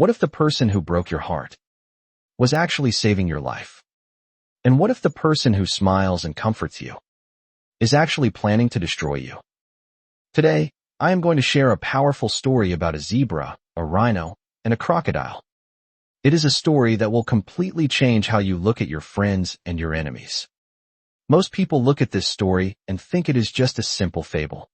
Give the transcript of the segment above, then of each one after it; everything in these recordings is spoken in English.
What if the person who broke your heart was actually saving your life? And what if the person who smiles and comforts you is actually planning to destroy you? Today, I am going to share a powerful story about a zebra, a rhino, and a crocodile. It is a story that will completely change how you look at your friends and your enemies. Most people look at this story and think it is just a simple fable.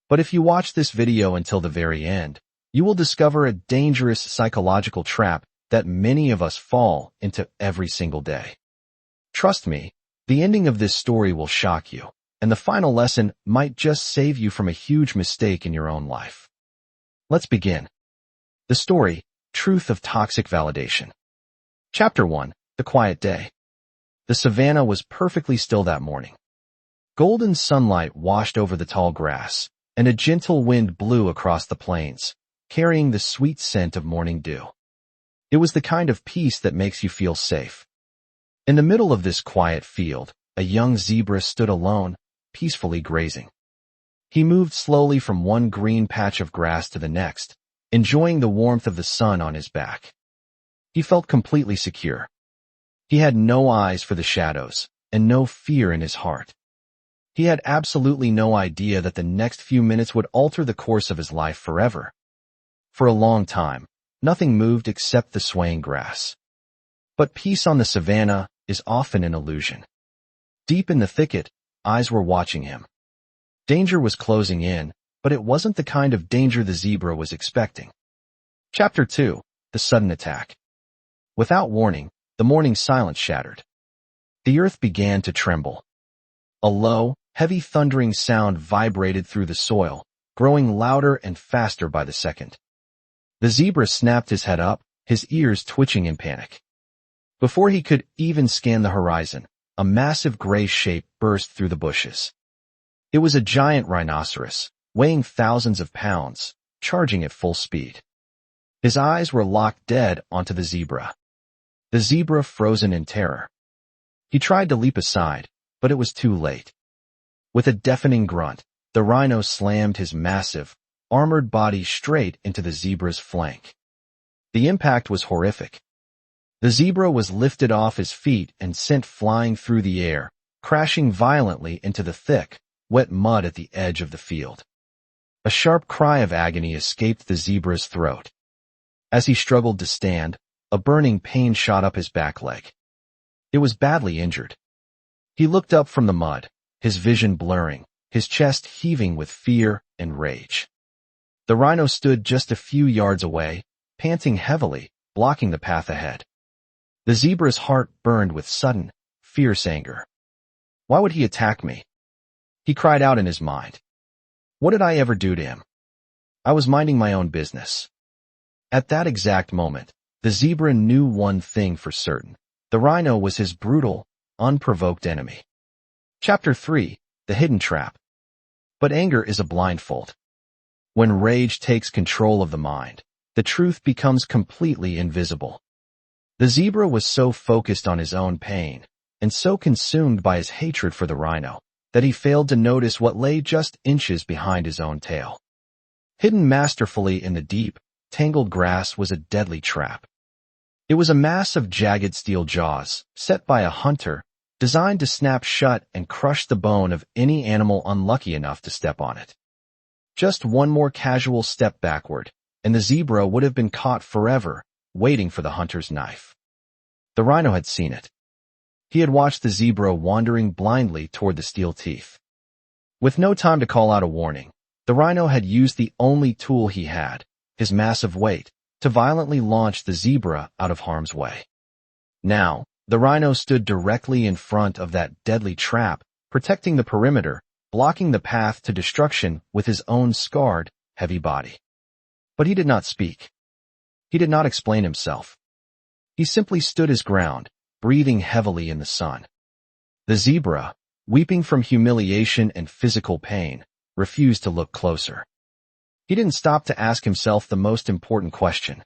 But if you watch this video until the very end, you will discover a dangerous psychological trap that many of us fall into every single day. Trust me, the ending of this story will shock you, and the final lesson might just save you from a huge mistake in your own life. Let's begin. The story, Truth of Toxic Validation. Chapter 1, The Quiet Day. The savannah was perfectly still that morning. Golden sunlight washed over the tall grass, and a gentle wind blew across the plains, carrying the sweet scent of morning dew. It was the kind of peace that makes you feel safe. In the middle of this quiet field, a young zebra stood alone, peacefully grazing. He moved slowly from one green patch of grass to the next, enjoying the warmth of the sun on his back. He felt completely secure. He had no eyes for the shadows, and no fear in his heart. He had absolutely no idea that the next few minutes would alter the course of his life forever. For a long time, nothing moved except the swaying grass. But peace on the savannah is often an illusion. Deep in the thicket, eyes were watching him. Danger was closing in, but it wasn't the kind of danger the zebra was expecting. Chapter 2, The Sudden Attack. Without warning, the morning silence shattered. The earth began to tremble. A low, heavy thundering sound vibrated through the soil, growing louder and faster by the second. The zebra snapped his head up, his ears twitching in panic. Before he could even scan the horizon, a massive gray shape burst through the bushes. It was a giant rhinoceros, weighing thousands of pounds, charging at full speed. His eyes were locked dead onto the zebra. The zebra frozen in terror. He tried to leap aside, but it was too late. With a deafening grunt, the rhino slammed his massive, armored body straight into the zebra's flank. The impact was horrific. The zebra was lifted off his feet and sent flying through the air, crashing violently into the thick, wet mud at the edge of the field. A sharp cry of agony escaped the zebra's throat. As he struggled to stand, a burning pain shot up his back leg. It was badly injured. He looked up from the mud, his vision blurring, his chest heaving with fear and rage. The rhino stood just a few yards away, panting heavily, blocking the path ahead. The zebra's heart burned with sudden, fierce anger. Why would he attack me? He cried out in his mind. What did I ever do to him? I was minding my own business. At that exact moment, the zebra knew one thing for certain. The rhino was his brutal, unprovoked enemy. Chapter 3, The Hidden Trap. But anger is a blindfold. When rage takes control of the mind, the truth becomes completely invisible. The zebra was so focused on his own pain, and so consumed by his hatred for the rhino, that he failed to notice what lay just inches behind his own tail. Hidden masterfully in the deep, tangled grass was a deadly trap. It was a mass of jagged steel jaws, set by a hunter, designed to snap shut and crush the bone of any animal unlucky enough to step on it. Just one more casual step backward, and the zebra would have been caught forever, waiting for the hunter's knife. The rhino had seen it. He had watched the zebra wandering blindly toward the steel teeth. With no time to call out a warning, the rhino had used the only tool he had, his massive weight, to violently launch the zebra out of harm's way. Now, the rhino stood directly in front of that deadly trap, protecting the perimeter, blocking the path to destruction with his own scarred, heavy body. But he did not speak. He did not explain himself. He simply stood his ground, breathing heavily in the sun. The zebra, weeping from humiliation and physical pain, refused to look closer. He didn't stop to ask himself the most important question.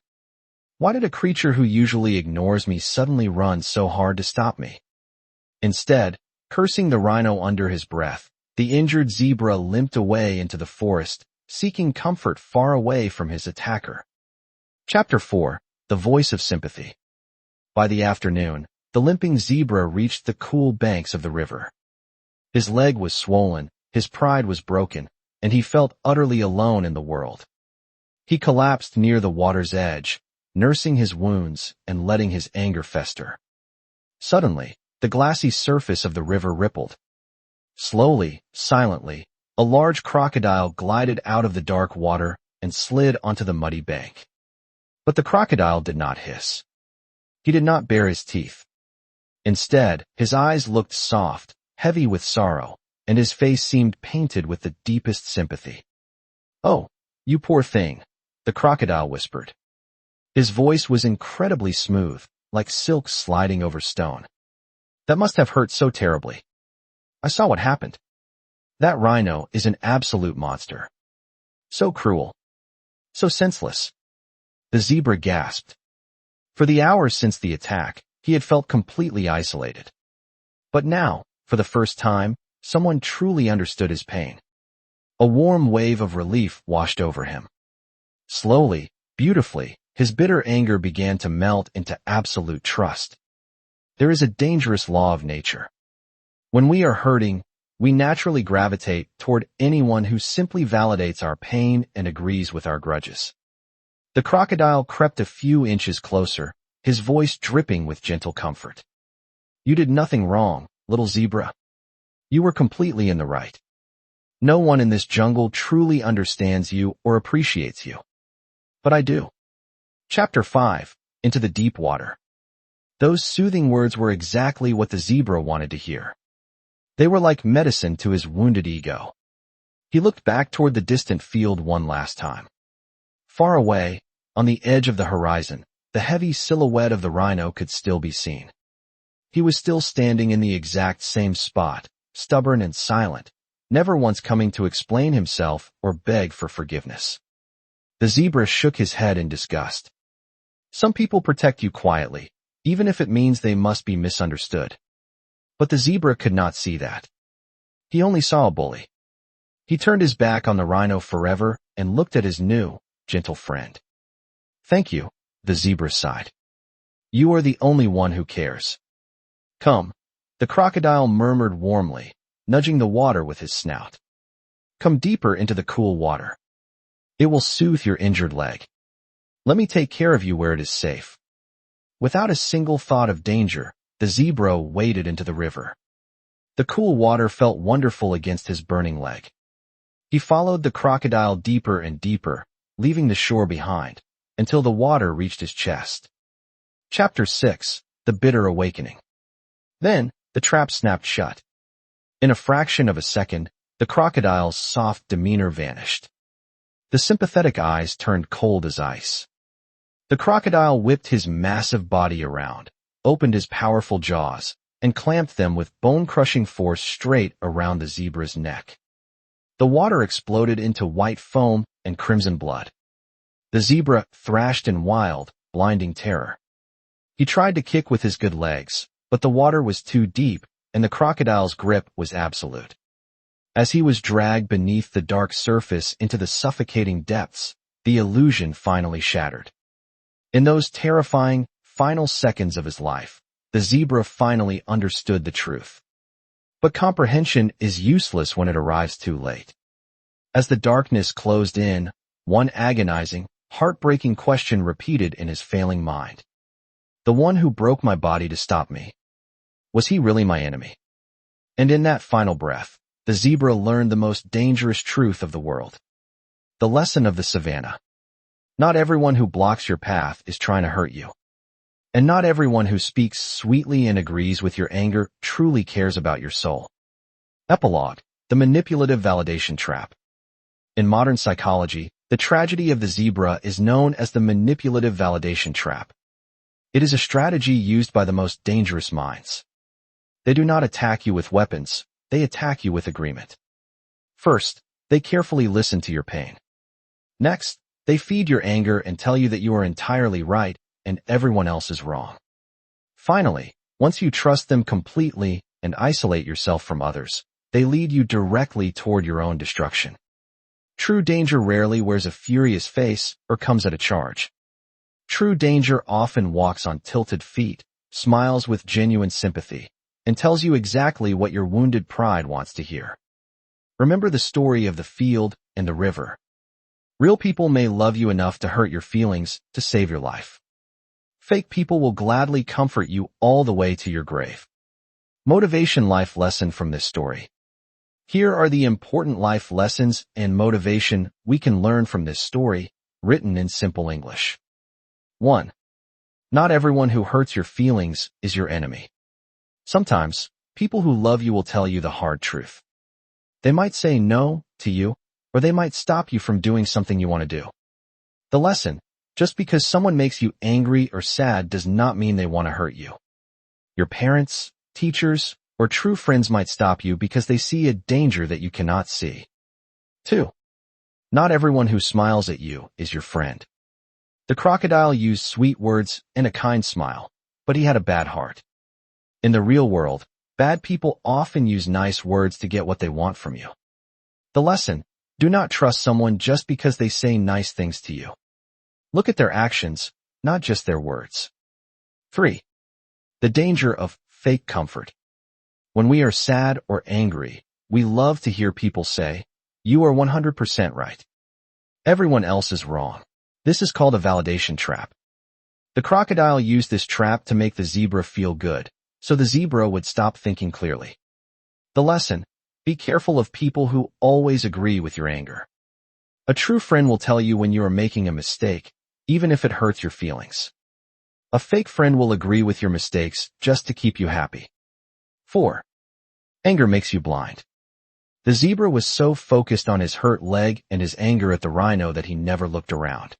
Why did a creature who usually ignores me suddenly run so hard to stop me? Instead, cursing the rhino under his breath, the injured zebra limped away into the forest, seeking comfort far away from his attacker. Chapter 4, the voice of sympathy. By the afternoon, the limping zebra reached the cool banks of the river. His leg was swollen, his pride was broken, and he felt utterly alone in the world. He collapsed near the water's edge, nursing his wounds and letting his anger fester. Suddenly, the glassy surface of the river rippled. Slowly, silently, a large crocodile glided out of the dark water and slid onto the muddy bank. But the crocodile did not hiss. He did not bare his teeth. Instead, his eyes looked soft, heavy with sorrow, and his face seemed painted with the deepest sympathy. "Oh, you poor thing," the crocodile whispered. His voice was incredibly smooth, like silk sliding over stone. "That must have hurt so terribly. I saw what happened. That rhino is an absolute monster. So cruel. So senseless." The zebra gasped. For the hours since the attack, he had felt completely isolated. But now, for the first time, someone truly understood his pain. A warm wave of relief washed over him. Slowly, beautifully, his bitter anger began to melt into absolute trust. There is a dangerous law of nature. When we are hurting, we naturally gravitate toward anyone who simply validates our pain and agrees with our grudges. The crocodile crept a few inches closer, his voice dripping with gentle comfort. "You did nothing wrong, little zebra. You were completely in the right. No one in this jungle truly understands you or appreciates you. But I do." Chapter 5. Into the Deep Water. Those soothing words were exactly what the zebra wanted to hear. They were like medicine to his wounded ego. He looked back toward the distant field one last time. Far away, on the edge of the horizon, the heavy silhouette of the rhino could still be seen. He was still standing in the exact same spot, stubborn and silent, never once coming to explain himself or beg for forgiveness. The zebra shook his head in disgust. Some people protect you quietly, even if it means they must be misunderstood. But the zebra could not see that. He only saw a bully. He turned his back on the rhino forever and looked at his new, gentle friend. "Thank you," the zebra sighed. "You are the only one who cares." "Come," the crocodile murmured warmly, nudging the water with his snout. "Come deeper into the cool water. It will soothe your injured leg. Let me take care of you where it is safe." Without a single thought of danger, the zebra waded into the river. The cool water felt wonderful against his burning leg. He followed the crocodile deeper and deeper, leaving the shore behind, until the water reached his chest. Chapter 6. The Bitter Awakening. Then, the trap snapped shut. In a fraction of a second, the crocodile's soft demeanor vanished. The sympathetic eyes turned cold as ice. The crocodile whipped his massive body around, opened his powerful jaws, and clamped them with bone-crushing force straight around the zebra's neck. The water exploded into white foam and crimson blood. The zebra thrashed in wild, blinding terror. He tried to kick with his good legs, but the water was too deep, and the crocodile's grip was absolute. As he was dragged beneath the dark surface into the suffocating depths, the illusion finally shattered. In those terrifying, final seconds of his life, the zebra finally understood the truth. But comprehension is useless when it arrives too late. As the darkness closed in, one agonizing, heartbreaking question repeated in his failing mind. The one who broke my body to stop me. Was he really my enemy? And in that final breath, the zebra learned the most dangerous truth of the world. The lesson of the savannah. Not everyone who blocks your path is trying to hurt you. And not everyone who speaks sweetly and agrees with your anger truly cares about your soul. Epilogue. The Manipulative Validation Trap. In modern psychology, the tragedy of the zebra is known as the Manipulative Validation Trap. It is a strategy used by the most dangerous minds. They do not attack you with weapons, they attack you with agreement. First, they carefully listen to your pain. Next, they feed your anger and tell you that you are entirely right and everyone else is wrong. Finally, once you trust them completely and isolate yourself from others, they lead you directly toward your own destruction. True danger rarely wears a furious face or comes at a charge. True danger often walks on tilted feet, smiles with genuine sympathy, and tells you exactly what your wounded pride wants to hear. Remember the story of the field and the river. Real people may love you enough to hurt your feelings to save your life. Fake people will gladly comfort you all the way to your grave. Motivation life lesson from this story. Here are the important life lessons and motivation we can learn from this story, written in simple English. 1. Not everyone who hurts your feelings is your enemy. Sometimes, people who love you will tell you the hard truth. They might say no to you, or they might stop you from doing something you want to do. The lesson: just because someone makes you angry or sad does not mean they want to hurt you. Your parents, teachers, or true friends might stop you because they see a danger that you cannot see. 2. Not everyone who smiles at you is your friend. The crocodile used sweet words and a kind smile, but he had a bad heart. In the real world, bad people often use nice words to get what they want from you. The lesson: do not trust someone just because they say nice things to you. Look at their actions, not just their words. 3. The danger of fake comfort. When we are sad or angry, we love to hear people say, "You are 100% right. Everyone else is wrong." This is called a validation trap. The crocodile used this trap to make the zebra feel good, so the zebra would stop thinking clearly. The lesson: be careful of people who always agree with your anger. A true friend will tell you when you are making a mistake, even if it hurts your feelings. A fake friend will agree with your mistakes just to keep you happy. 4. Anger makes you blind. The zebra was so focused on his hurt leg and his anger at the rhino that he never looked around.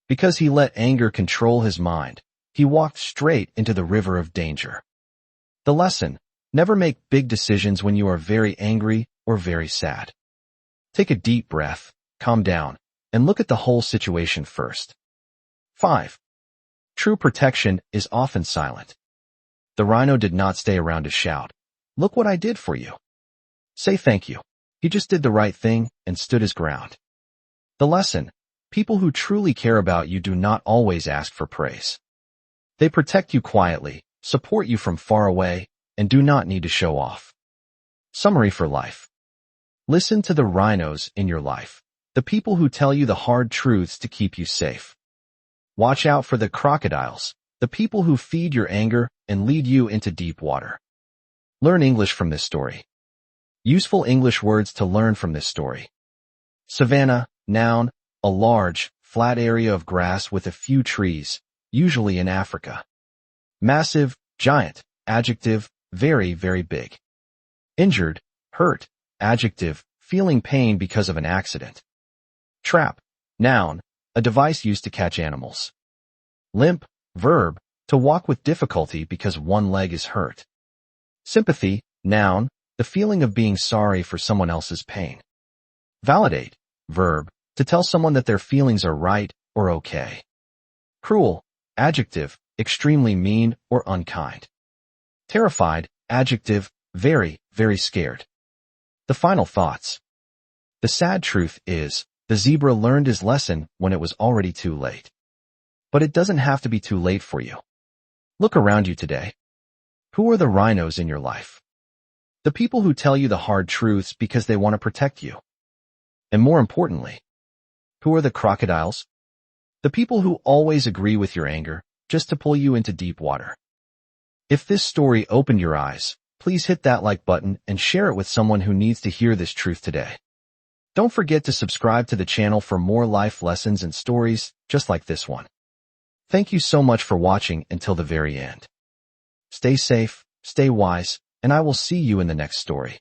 Because he let anger control his mind, he walked straight into the river of danger. The lesson: never make big decisions when you are very angry or very sad. Take a deep breath, calm down, and look at the whole situation first. 5. True protection is often silent. The rhino did not stay around to shout, "Look what I did for you." Say thank you. He just did the right thing and stood his ground. The lesson: people who truly care about you do not always ask for praise. They protect you quietly, support you from far away, and do not need to show off. Summary for life. Listen to the rhinos in your life, the people who tell you the hard truths to keep you safe. Watch out for the crocodiles, the people who feed your anger and lead you into deep water. Learn English from this story. Useful English words to learn from this story. Savanna, noun, a large, flat area of grass with a few trees, usually in Africa. Massive, giant, adjective, very, very big. Injured, hurt, adjective, feeling pain because of an accident. Trap, noun, a device used to catch animals. Limp, verb, to walk with difficulty because one leg is hurt. Sympathy, noun, the feeling of being sorry for someone else's pain. Validate, verb, to tell someone that their feelings are right or okay. Cruel, adjective, extremely mean or unkind. Terrified, adjective, very, very scared. The final thoughts. The sad truth is, the zebra learned his lesson when it was already too late. But it doesn't have to be too late for you. Look around you today. Who are the rhinos in your life? The people who tell you the hard truths because they want to protect you. And more importantly, who are the crocodiles? The people who always agree with your anger, just to pull you into deep water. If this story opened your eyes, please hit that like button and share it with someone who needs to hear this truth today. Don't forget to subscribe to the channel for more life lessons and stories just like this one. Thank you so much for watching until the very end. Stay safe, stay wise, and I will see you in the next story.